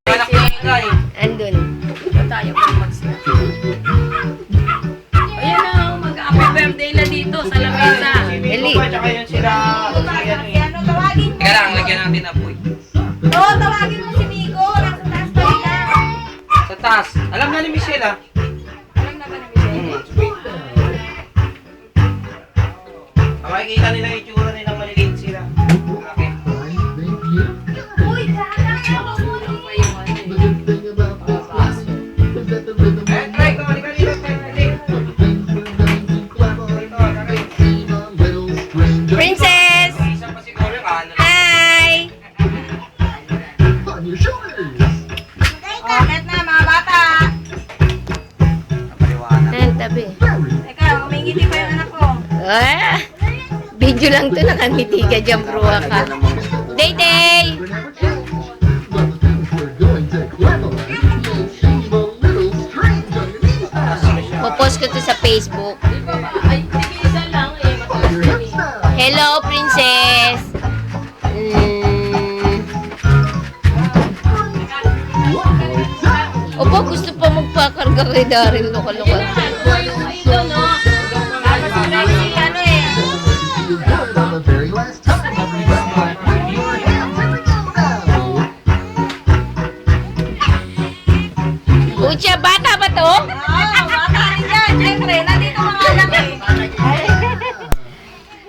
Anak niya nga eh. Andun. Ito tayo mag-siya. Ayan na, mag-happy birthday na dito sa lamesa. Dali. Tsaka yun sila. Ano, tawagin mo. Kaya lang, lagyan natin apoy. Oo, tawagin mo si Migo. Nasa taas pa nila. Sa taas. Alam na ni Michelle ah. Alam na ba na Michelle? Makikita nila yung itsura nilang maliliit sila. Okay. Uy, sana ako muna. Eh, try ko. Halika dito. Princess! Isa pa siguro yung ano. Hi! Bakit na, mga bata? Napaliwanag. Ayan, tabi. Teka, umingiti pa yung anak ko. Ah! Video lang to, nakangiti ka dyan, bro ka. Day Day! Popost ko to sa Facebook. Ay, sige, isa lang eh. Mataas na eh. Hello, Princess! Opo, gusto pa magpakarga kay Daryl. Lokal-lokal. Ito, no? Tapos si Lexi, ano eh. Ucha, bata ba to? Oo,